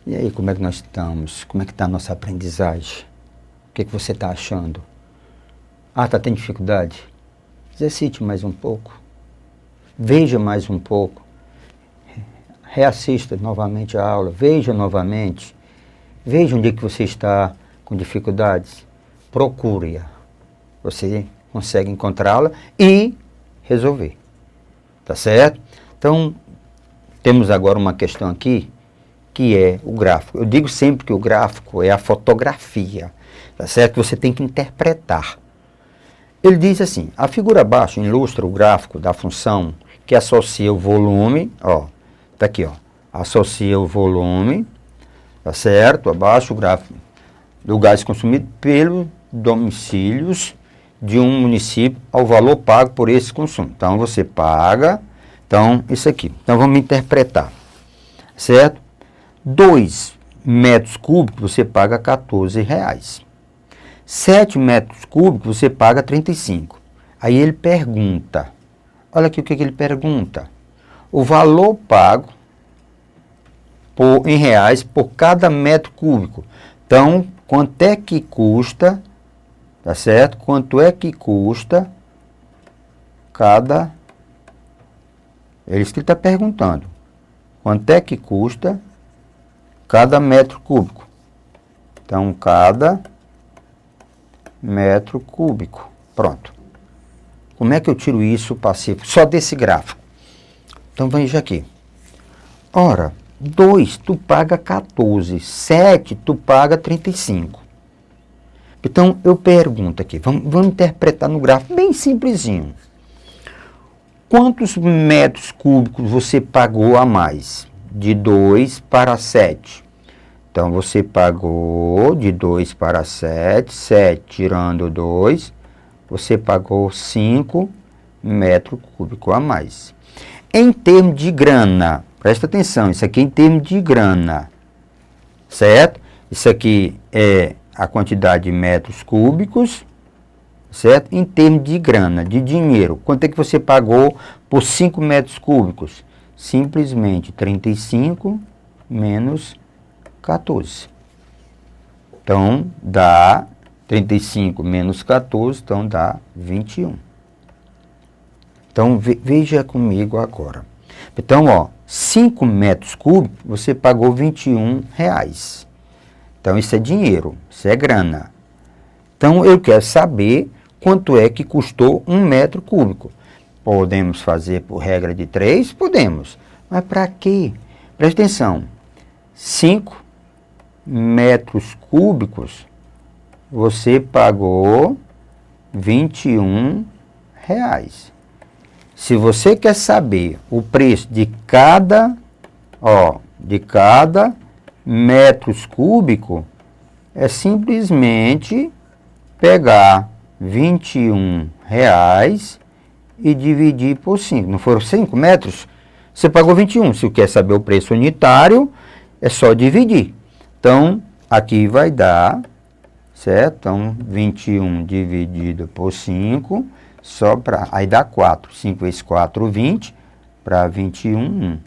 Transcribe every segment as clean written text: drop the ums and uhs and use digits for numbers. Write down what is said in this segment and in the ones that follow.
E aí, como é que nós estamos? Como é que está a nossa aprendizagem? O que você está achando? Ah, está tendo dificuldade? Exercite mais um pouco. Veja mais um pouco. Reassista novamente a aula. Veja novamente. Veja onde é que você está com dificuldades. Procure-a. Você consegue encontrá-la e resolver. Tá certo? Então, temos agora uma questão aqui, que é o gráfico. Eu digo sempre que o gráfico é a fotografia. Tá certo? Você tem que interpretar. Ele diz assim, a figura abaixo ilustra o gráfico da função que associa o volume, ó, tá aqui, ó, associa o volume, tá certo? Abaixo o gráfico do gás consumido pelos domicílios de um município ao valor pago por esse consumo. Então, você paga, então, isso aqui. Então, vamos interpretar, certo? 2 metros cúbicos, você paga R$14. 7 metros cúbicos, você paga 35. Aí ele pergunta, olha aqui o que ele pergunta. O valor pago em reais por cada metro cúbico. Então, quanto é que custa, tá certo? Quanto é que custa cada... É isso que ele está perguntando. Quanto é que custa cada metro cúbico? Então, cada metro cúbico. Pronto. Como é que eu tiro isso passivo? Só desse gráfico. Então, veja aqui. Ora, 2 tu paga 14, 7 tu paga 35. Então, eu pergunto aqui, vamos interpretar no gráfico bem simplesinho. Quantos metros cúbicos você pagou a mais? De 2 para 7. Então, você pagou de 2 para 7, 7 tirando 2, você pagou 5 metros cúbicos a mais. Em termos de grana, presta atenção, isso aqui é em termos de grana, certo? Isso aqui é a quantidade de metros cúbicos, certo? Em termos de grana, de dinheiro, quanto é que você pagou por 5 metros cúbicos? Simplesmente 35 menos 14. Então, dá 35 menos 14, então dá 21. Então, veja comigo agora. Então, ó, 5 metros cúbicos, você pagou R$21. Então, isso é dinheiro, isso é grana. Então, eu quero saber quanto é que custou 1 metro cúbico. Podemos fazer por regra de 3? Podemos. Mas para quê? Presta atenção. 5 metros cúbicos, você pagou R$21. Se você quer saber o preço de cada metros cúbico, é simplesmente pegar R$21 e dividir por 5. Não foram 5 metros? Você pagou 21. Se quer saber o preço unitário, é só dividir. Então, aqui vai dar, certo? Então, 21 dividido por 5, só para... Aí dá 4. 5 vezes 4, 20. Para 21, 1.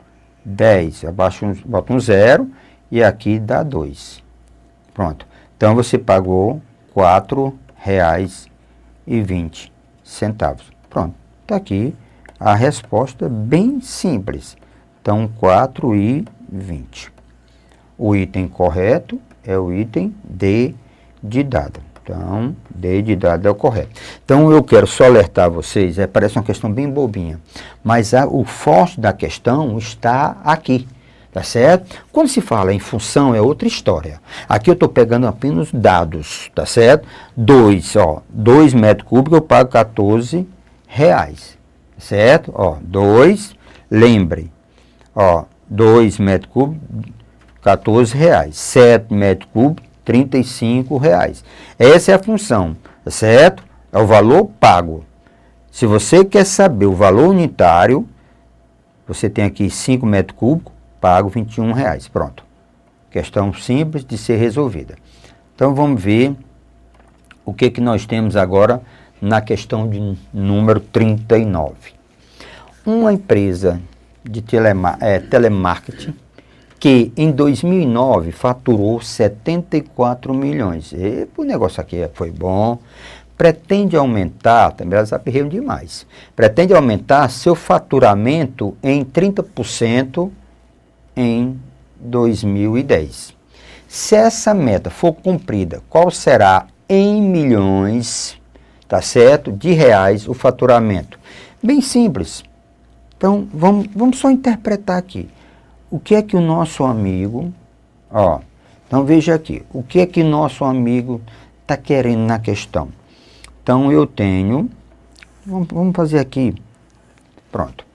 10. Abaixo, bota um 0. E aqui dá 2. Pronto. Então, você pagou R$4,20. Pronto. Está aqui a resposta bem simples. Então, 4,20. O item correto é o item D de dado. Então, D de dado é o correto. Então, eu quero só alertar vocês, parece uma questão bem bobinha, mas o forte da questão está aqui, tá certo? Quando se fala em função, é outra história. Aqui eu estou pegando apenas dados, tá certo? 2 metros cúbicos eu pago R$14, certo? 2, lembre, 2 metros cúbicos, R$14, 7 metros cúbicos, R$35. Essa é a função, certo? É o valor pago. Se você quer saber o valor unitário, você tem aqui 5 metros cúbicos, pago R$21. Pronto. Questão simples de ser resolvida. Então, vamos ver o que nós temos agora na questão de número 39. Uma empresa de telemarketing que em 2009 faturou 74 milhões. E o negócio aqui foi bom. Pretende aumentar, também elas aperreiam demais, pretende aumentar seu faturamento em 30% em 2010. Se essa meta for cumprida, qual será em milhões, tá certo, de reais o faturamento? Bem simples. Então, vamos só interpretar aqui. O que é que o nosso amigo, então veja aqui, o que é que o nosso amigo está querendo na questão? Então, eu tenho, vamos fazer aqui, pronto.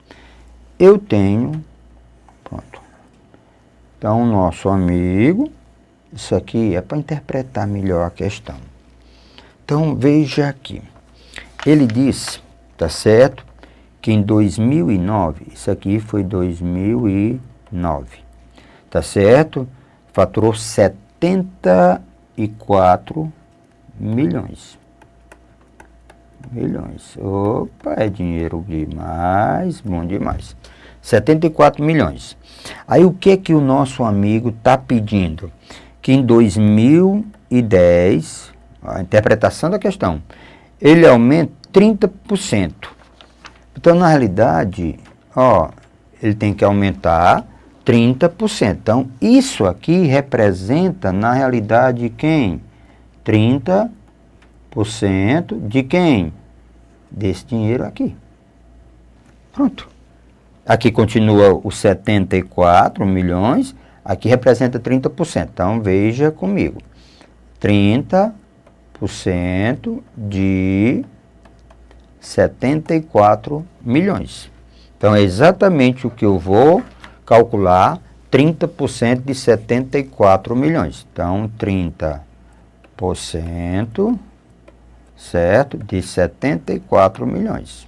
Eu tenho, pronto. Então, o nosso amigo, isso aqui é para interpretar melhor a questão. Então, veja aqui. Ele disse, tá certo, que em 2009, isso aqui foi 2009, tá certo? Faturou 74 milhões. Opa, é dinheiro demais, bom demais. 74 milhões. Aí o que é que o nosso amigo está pedindo? Que em 2010, a interpretação da questão, ele aumenta 30%. Então, na realidade, ele tem que aumentar 30%. Então, isso aqui representa, na realidade, quem? 30% de quem? Desse dinheiro aqui. Pronto. Aqui continua os 74 milhões, aqui representa 30%. Então, veja comigo. 30% de 74 milhões. Então, é exatamente o que eu vou calcular, 30% de 74 milhões. Então, 30%, certo, de 74 milhões.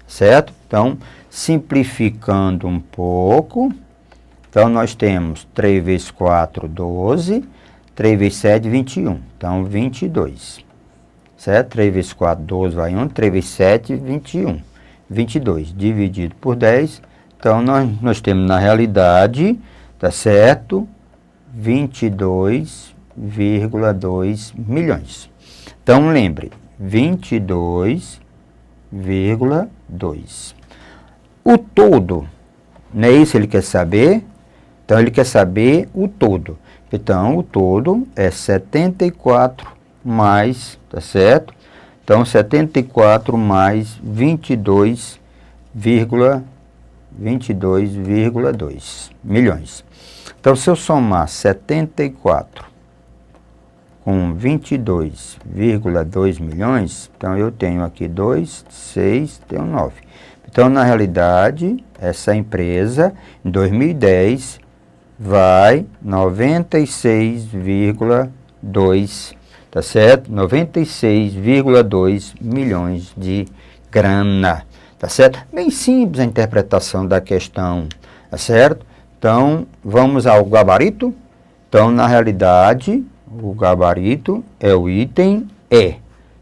Certo? Então, simplificando um pouco, então nós temos 3 vezes 4, 12, 3 vezes 7, 21. Então, 22. Certo? 3 vezes 4, 12 vai 1, 3 vezes 7, 21. 22 dividido por 10. Então, nós temos na realidade, tá certo? 22,2 milhões. Então, lembre, 22,2. O todo, não é isso que ele quer saber? Então, ele quer saber o todo. Então, o todo é 74 mais, tá certo? Então, 74 mais 22,2 milhões. Então, se eu somar 74 com 22,2 milhões, então eu tenho aqui 2, 6, tenho 9. Então, na realidade, essa empresa, em 2010, vai 96,2, tá certo? 96,2 milhões de grana, tá certo? Bem simples a interpretação da questão, tá certo? Então, vamos ao gabarito. Então, na realidade, o gabarito é o item E,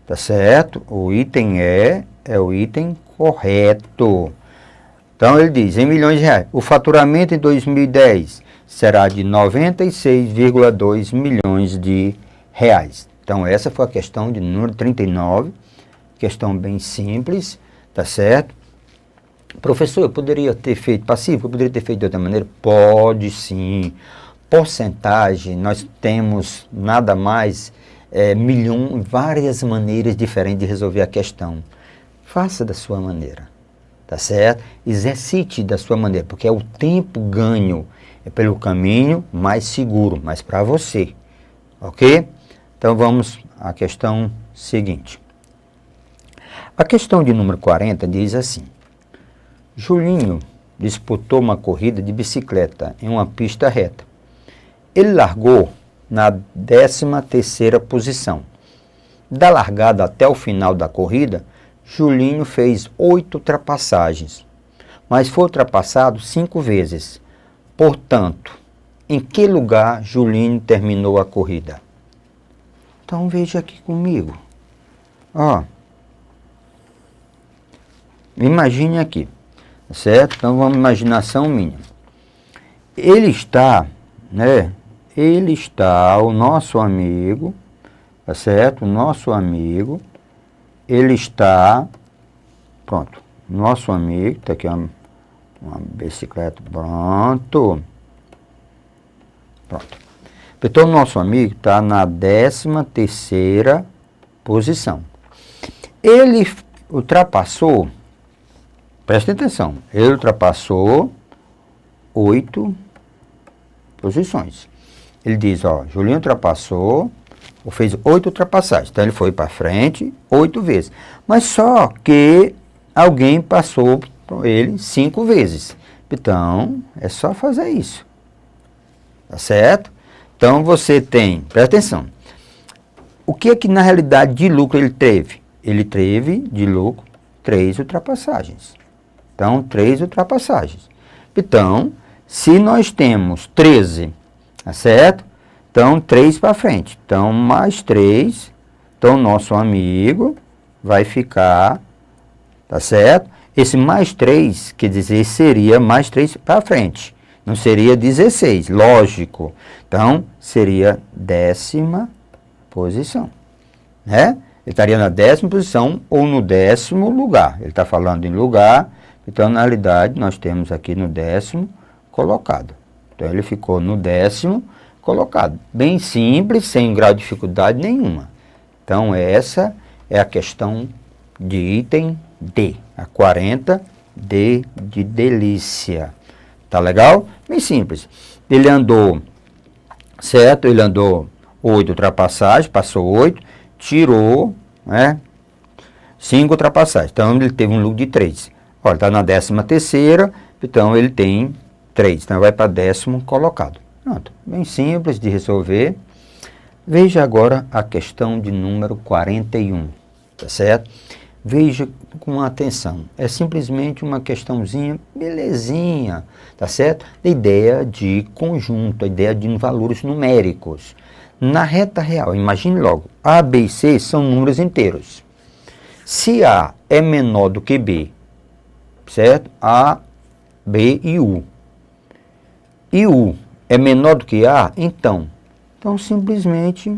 tá certo? O item E é o item correto. Então, ele diz, em milhões de reais, o faturamento em 2010 será de 96,2 milhões de reais. Então, essa foi a questão de número 39, questão bem simples, tá certo? Professor, eu poderia ter feito passivo? Eu poderia ter feito de outra maneira? Pode sim. Porcentagem, nós temos nada mais, várias maneiras diferentes de resolver a questão. Faça da sua maneira, tá certo? Exercite da sua maneira, porque é o tempo ganho, é pelo caminho mais seguro, mas para você, ok? Então vamos à questão seguinte. A questão de número 40 diz assim: Julinho disputou uma corrida de bicicleta em uma pista reta. Ele largou na 13ª posição. Da largada até o final da corrida, Julinho fez 8 ultrapassagens, mas foi ultrapassado 5 vezes. Portanto, em que lugar Julinho terminou a corrida? Então veja aqui comigo. Imagine aqui, certo? Então vamos imaginação mínima. ele está, né? Ele está, o nosso amigo, tá certo? O nosso amigo, ele está, pronto, nosso amigo, tá aqui uma bicicleta, pronto. Então, o nosso amigo está na 13ª posição. Ele ultrapassou, presta atenção, ele ultrapassou 8 posições. Ele diz, ó, Julinho ultrapassou, ou fez 8 ultrapassagens. Então, ele foi para frente 8 vezes. Mas só que alguém passou por ele 5 vezes. Então, é só fazer isso. Tá certo? Então, você tem, presta atenção, o que é que na realidade de lucro ele teve? Ele teve de lucro 3 ultrapassagens. Então, 3 ultrapassagens. Então, se nós temos 13, tá certo? Então, 3 para frente. Então, mais 3. Então, nosso amigo vai ficar, tá certo? Esse mais 3, quer dizer, seria mais 3 para frente. Não seria 16, lógico. Então, seria 10ª posição, né? Ele estaria na 10ª posição ou no 10º lugar. Ele está falando em lugar, então, na realidade, nós temos aqui no 10º colocado. Então, ele ficou no 10º colocado. Bem simples, sem grau de dificuldade nenhuma. Então, essa é a questão de item D, a 40D de delícia. Tá legal? Bem simples. Ele andou, certo? Ele andou 8 ultrapassagens, passou 8, tirou, né? 5 ultrapassagens. Então, ele teve um lucro de 3. Olha, está na 13ª, então ele tem 3. Então, vai para 10º colocado. Pronto. Bem simples de resolver. Veja agora a questão de número 41, tá certo? Veja com atenção, é simplesmente uma questãozinha, belezinha, tá certo? A ideia de conjunto, a ideia de valores numéricos. Na reta real, imagine logo, A, B e C são números inteiros. Se A é menor do que B, certo? A, B e U. E U é menor do que A, então simplesmente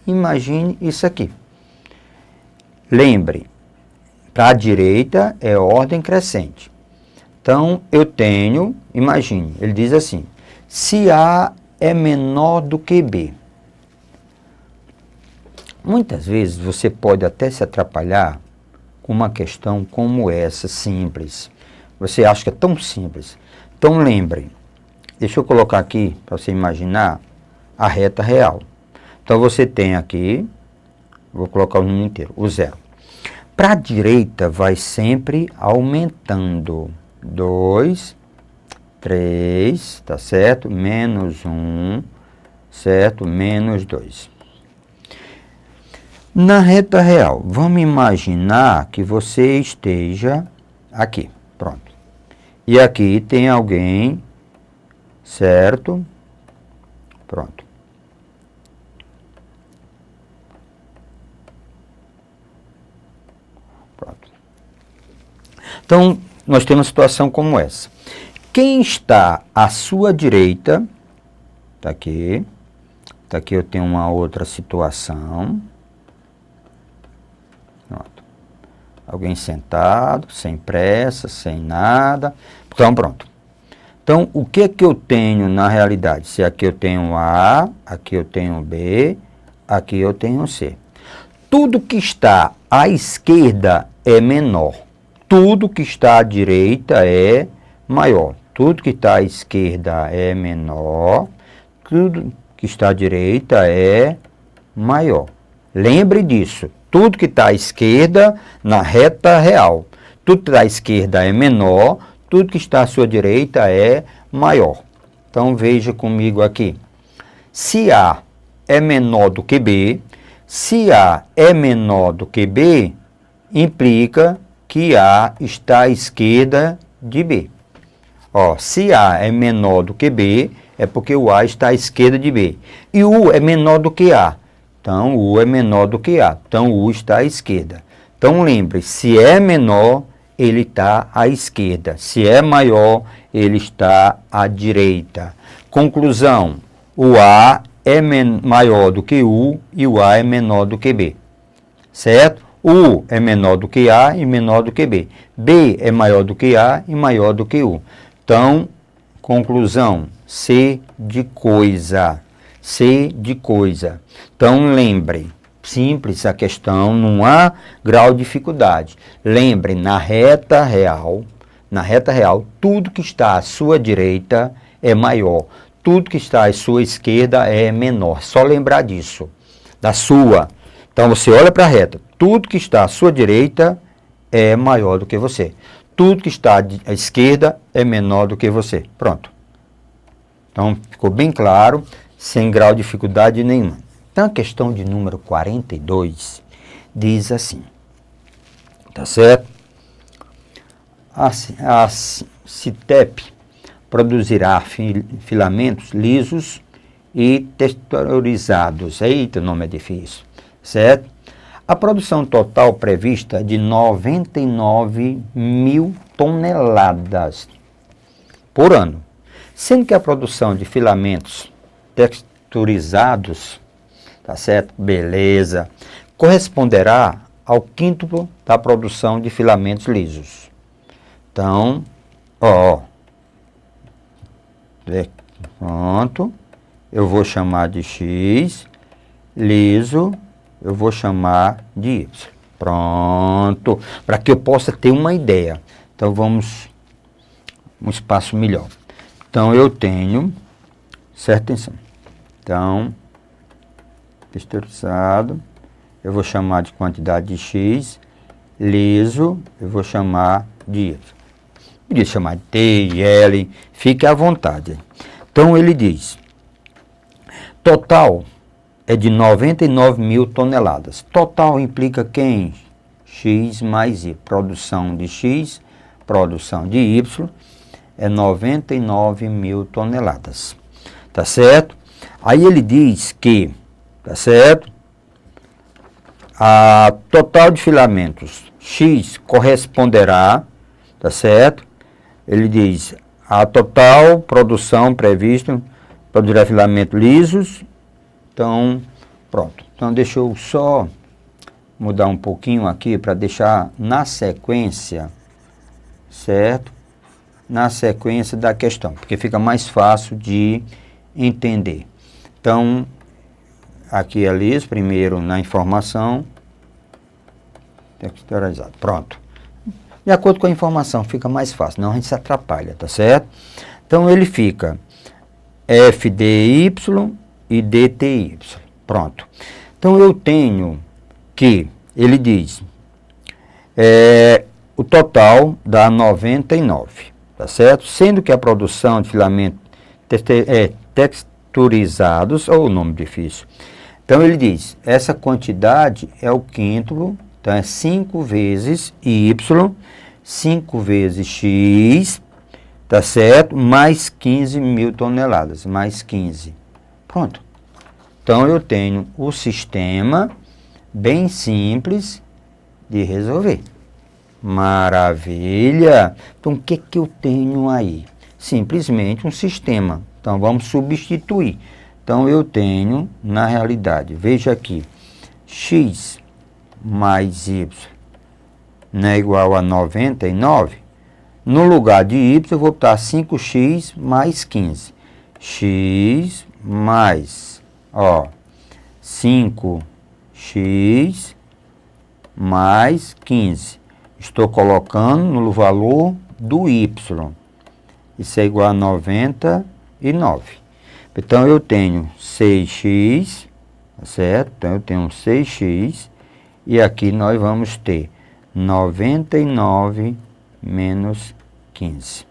imagine isso aqui. Lembre, para a direita é ordem crescente. Então, eu tenho, imagine, ele diz assim, se A é menor do que B. Muitas vezes você pode até se atrapalhar com uma questão como essa, simples. Você acha que é tão simples. Então, lembre, deixa eu colocar aqui, para você imaginar, a reta real. Então, você tem aqui, vou colocar o número inteiro, o 0. Para a direita, vai sempre aumentando. 2, 3, tá certo? Menos 1, certo? Menos 2. Na reta real, vamos imaginar que você esteja aqui, pronto. E aqui tem alguém, certo? Pronto. Então, nós temos uma situação como essa. Quem está à sua direita, está aqui eu tenho uma outra situação. Pronto. Alguém sentado, sem pressa, sem nada. Então, pronto. Então, o que é que eu tenho na realidade? Se aqui eu tenho A, aqui eu tenho B, aqui eu tenho C. Tudo que está à esquerda é menor. Tudo que está à direita é maior. Tudo que está à esquerda é menor. Tudo que está à direita é maior. Lembre disso. Tudo que está à esquerda na reta real. Tudo que está à esquerda é menor. Tudo que está à sua direita é maior. Então, veja comigo aqui. Se A é menor do que B, se A é menor do que B, implica que A está à esquerda de B. Ó, se A é menor do que B, é porque o A está à esquerda de B. E U é menor do que A. Então, U é menor do que A. Então, U está à esquerda. Então, lembre, se é menor, ele está à esquerda. Se é maior, ele está à direita. Conclusão, o A é maior do que U e o A é menor do que B. Certo? U é menor do que A e menor do que B. B é maior do que A e maior do que U. Então, conclusão, C de coisa. C de coisa. Então, lembre, simples a questão, não há grau de dificuldade. Lembre, na reta real, tudo que está à sua direita é maior. Tudo que está à sua esquerda é menor. Só lembrar disso. Da sua. Então, você olha para a reta. Tudo que está à sua direita é maior do que você. Tudo que está à esquerda é menor do que você. Pronto. Então, ficou bem claro, sem grau de dificuldade nenhuma. Então, a questão de número 42 diz assim. Tá certo? A CITEP produzirá filamentos lisos e texturizados. Eita, o nome é difícil. Certo? A produção total prevista é de 99 mil toneladas por ano, sendo que a produção de filamentos texturizados, tá certo? Beleza, corresponderá ao quíntuplo da produção de filamentos lisos. Então, pronto, eu vou chamar de X, liso, eu vou chamar de Y. Pronto, para que eu possa ter uma ideia. Então, vamos um espaço melhor. Então, eu tenho, certa atenção. Então, texturizado, eu vou chamar de quantidade de X, liso, eu vou chamar de Y. Podia chamar de T, L, fique à vontade. Então, ele diz, total é de 99 mil toneladas. Total implica quem? X mais Y. Produção de X, produção de Y, é 99 mil toneladas. Tá certo? Aí ele diz que, tá certo? A total de filamentos X corresponderá, tá certo? Ele diz, a total produção prevista produzirá filamentos lisos. Então, pronto. Então, deixa eu só mudar um pouquinho aqui para deixar na sequência, certo? Na sequência da questão, porque fica mais fácil de entender. Então, aqui é liso, primeiro na informação, texturizado. Pronto. De acordo com a informação, fica mais fácil, não a gente se atrapalha, tá certo? Então, ele fica FDY e DTY. Pronto. Então, eu tenho que, ele diz, o total dá 99, tá certo? Sendo que a produção de filamentos texturizados, ou nome difícil. Então, ele diz, essa quantidade é o quíntuplo, então é 5 vezes Y, 5 vezes X, tá certo? Mais 15 mil toneladas, mais 15. Pronto. Então, eu tenho o sistema bem simples de resolver. Maravilha! Então, o que que eu tenho aí? Simplesmente um sistema. Então, vamos substituir. Então, eu tenho, na realidade, veja aqui, X mais Y não é igual a 99. No lugar de Y, eu vou botar 5x mais 15. X mais, 5x mais 15. Estou colocando no valor do Y. Isso é igual a 99. Então, eu tenho 6x, certo? Então, eu tenho 6x. E aqui nós vamos ter 99 menos 15.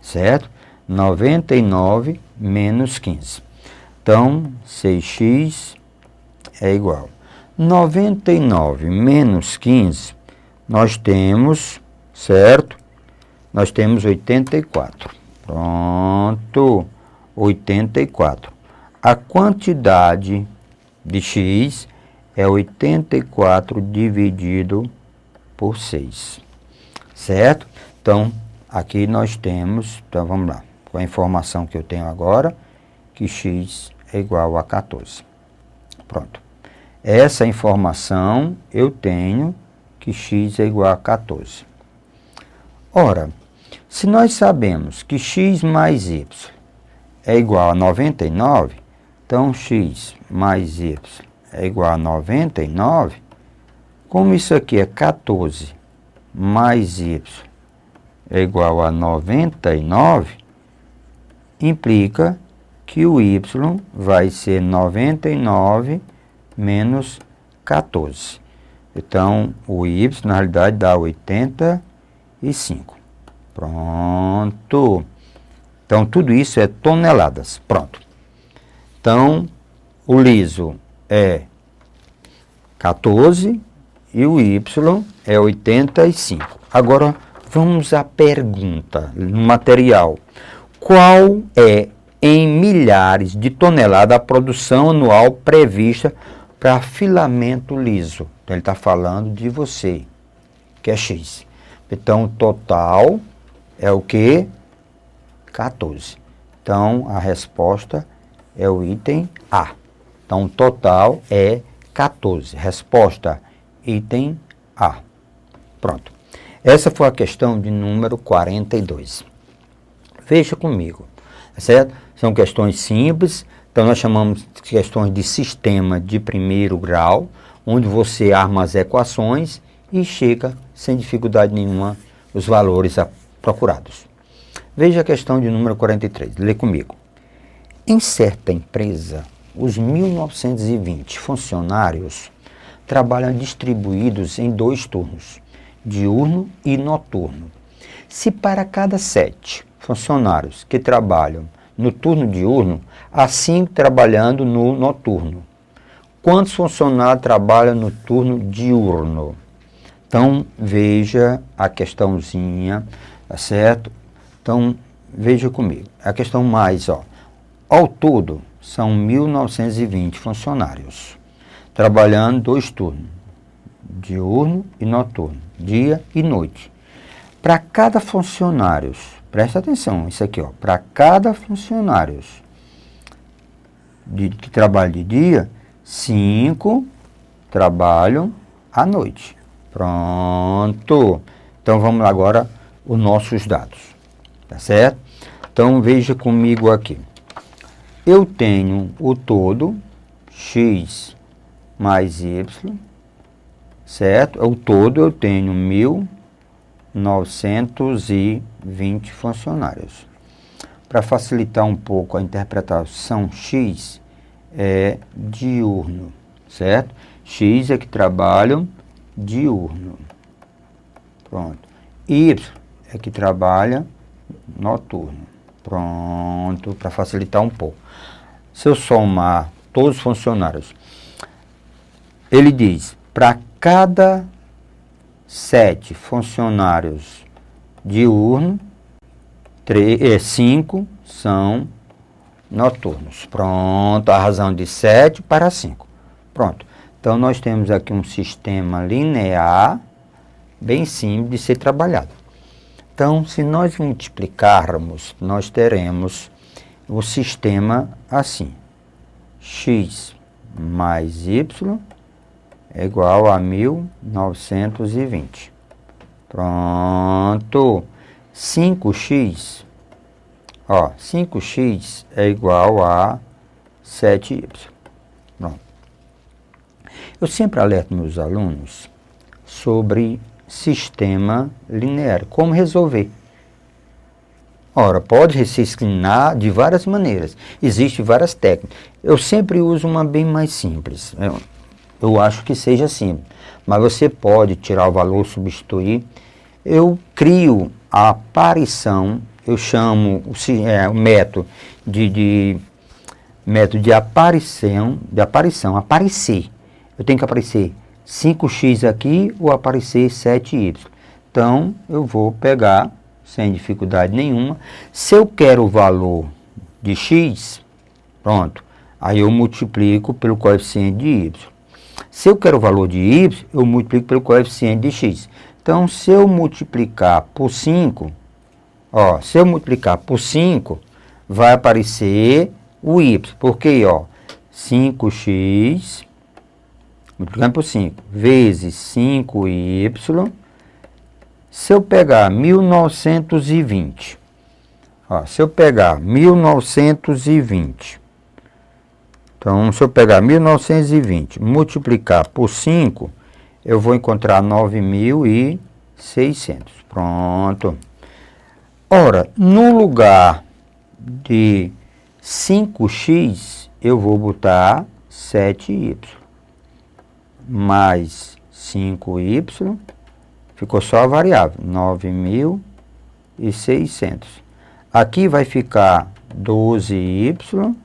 Certo? 99 menos 15. Então, 6x é igual. 99 menos 15, nós temos, certo? Nós temos 84. Pronto, 84. A quantidade de x é 84 dividido por 6. certo? Então, aqui nós temos, então vamos lá, com a informação que eu tenho agora, que x é igual a 14. Pronto. Essa informação eu tenho que x é igual a 14. Ora, se nós sabemos que x mais y é igual a 99, então x mais y é igual a 99, como isso aqui é 14 mais y é igual a 99, implica que o y vai ser 99 menos 14. Então, o y, na realidade, dá 85. Pronto. Então, tudo isso é toneladas. Pronto. Então, o liso é 14 e o y é 85. Agora, vamos à pergunta no material. Qual é, em milhares de toneladas, a produção anual prevista para filamento liso? Então, ele está falando de você, que é x. Então, o total é o quê? 14. Então, a resposta é o item A. Então, o total é 14. Resposta, item A. Pronto. Essa foi a questão de número 42. Veja comigo, certo? São questões simples, então nós chamamos de questões de sistema de primeiro grau, onde você arma as equações e chega sem dificuldade nenhuma os valores procurados. Veja a questão de número 43, lê comigo. Em certa empresa, os 1.920 funcionários trabalham distribuídos em 2 turnos, diurno e noturno. Se para cada 7 funcionários que trabalham no turno diurno, há 5 trabalhando no noturno, quantos funcionários trabalham no turno diurno? Então, veja a questãozinha, tá certo? Então, veja comigo. A questão mais, ó. Ao todo, são 1.920 funcionários, trabalhando 2 turnos, diurno e noturno, dia e noite. Para cada funcionário, presta atenção, isso aqui, ó, para cada funcionário que trabalha de dia, 5 trabalham à noite. Pronto. Então, vamos lá agora os nossos dados, tá certo? Então, veja comigo aqui. Eu tenho o todo, x mais y, certo? O todo eu tenho 1.920 funcionários. Para facilitar um pouco a interpretação, x é diurno, certo? X é que trabalham diurno. Pronto. Y é que trabalha noturno. Pronto, para facilitar um pouco. Se eu somar todos os funcionários, ele diz, para cada 7 funcionários diurno, 5 são noturnos. Pronto, a razão de 7 para 5. Pronto. Então, nós temos aqui um sistema linear, bem simples de ser trabalhado. Então, se nós multiplicarmos, nós teremos o sistema assim. X mais y é igual a 1.920. Pronto. 5x, ó, 5x é igual a 7y. Pronto. Eu sempre alerto meus alunos sobre sistema linear, como resolver. Ora, pode se ensinar de várias maneiras, existem várias técnicas. Eu sempre uso uma bem mais simples, eu acho que seja simples, mas você pode tirar o valor, substituir. Eu crio a aparição, eu chamo o método método de aparição, aparecer. Eu tenho que aparecer 5x aqui ou aparecer 7y. Então, eu vou pegar, sem dificuldade nenhuma. Se eu quero o valor de x, pronto, aí eu multiplico pelo coeficiente de y. Se eu quero o valor de y, eu multiplico pelo coeficiente de x. Então, se eu multiplicar por 5, ó, se eu multiplicar por 5, vai aparecer o y. Porque, ó, 5x, multiplicando por 5, vezes 5y. Se eu pegar 1920, ó, se eu pegar 1920, então, se eu pegar 1920, multiplicar por 5, eu vou encontrar 9.600. Pronto. Ora, no lugar de 5x, eu vou botar 7y. Mais 5y, ficou só a variável, 9.600. Aqui vai ficar 12y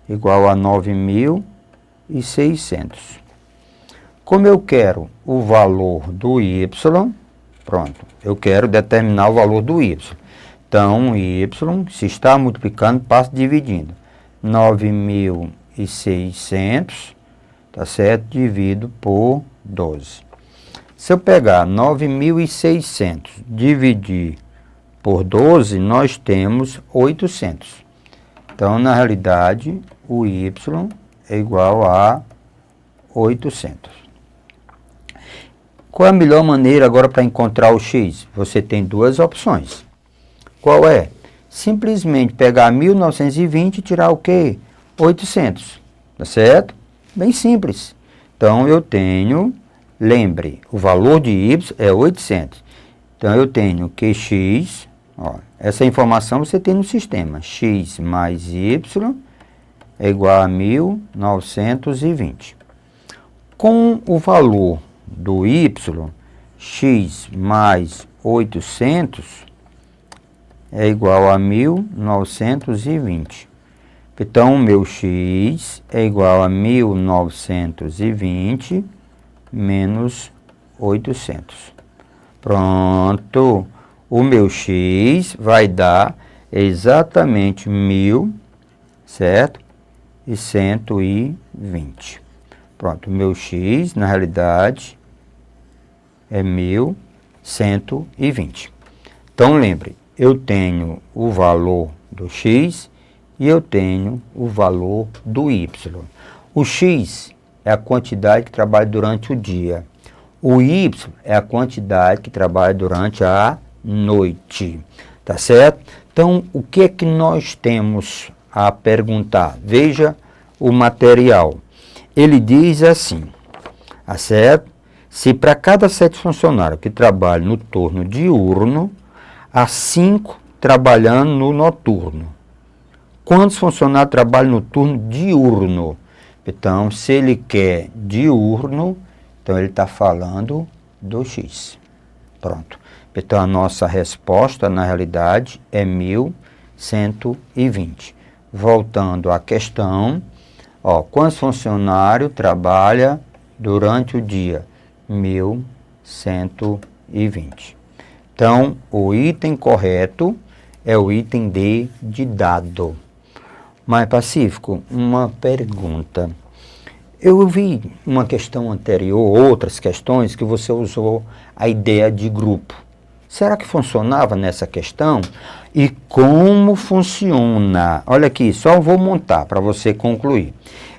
igual a 9.600. Como eu quero o valor do y, pronto, eu quero determinar o valor do y. Então, y, se está multiplicando, passa dividindo. 9.600, tá certo? Dividido por 12. Se eu pegar 9.600 dividir por 12, nós temos 800. Então, na realidade, o y é igual a 800. Qual é a melhor maneira agora para encontrar o x? Você tem duas opções. Qual é? Simplesmente pegar 1920 e tirar o quê? 800. Tá certo? Bem simples. Então, eu tenho, lembre, o valor de y é 800. Então, eu tenho que x, ó, essa informação você tem no sistema. X mais y é igual a 1920. Com o valor do y, x mais 800 é igual a 1920. Então, o meu x é igual a 1920 menos 800. Pronto. O meu x vai dar exatamente 1.000, certo? E 120. Pronto, o meu x, na realidade, é 1.120. Então, lembre, eu tenho o valor do x e eu tenho o valor do y. O x é a quantidade que trabalha durante o dia. O y é a quantidade que trabalha durante a noite. Tá certo? Então, o que é que nós temos a perguntar? Veja o material. Ele diz assim, tá certo? Se para cada 7 funcionários que trabalham no turno diurno, há 5 trabalhando no noturno. Quantos funcionários trabalham no turno diurno? Então, se ele quer diurno, então ele está falando do x. Pronto. Então, a nossa resposta, na realidade, é 1.120. Voltando à questão, ó, quantos funcionários trabalham durante o dia? 1.120. Então, o item correto é o item D de dado. Mas, Pacífico, uma pergunta. Eu vi uma questão anterior, outras questões, que você usou a ideia de grupo. Será que funcionava nessa questão? E como funciona? Olha aqui, só vou montar para você concluir.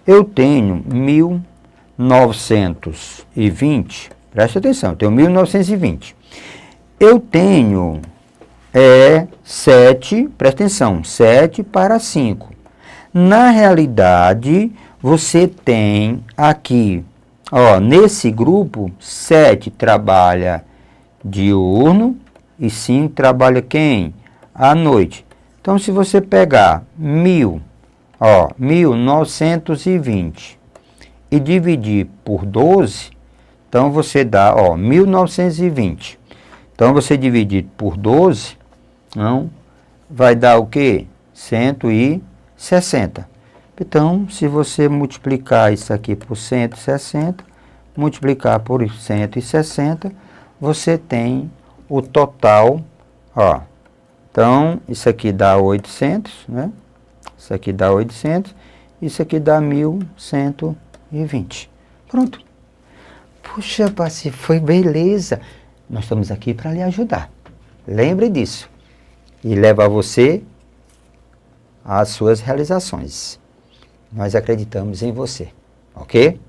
Eu tenho 1920, presta atenção, eu tenho 1920. Eu tenho 7, presta atenção, 7 para 5. Na realidade, você tem aqui, ó, nesse grupo, 7 trabalha diurno e 5 trabalha quem? À noite. Então, se você pegar 1920 e dividir por 12, então você dá, ó, 1920. Então, você dividir por 12, não, vai dar o quê? 160. Então, se você multiplicar isso aqui por 160, multiplicar por 160, você tem o total, ó. Então, isso aqui dá 800, né? Isso aqui dá 800, isso aqui dá 1.120. Pronto. Puxa, Pacífico, foi beleza. nós estamos aqui para lhe ajudar. Lembre disso. E leva você às suas realizações. Nós acreditamos em você, ok?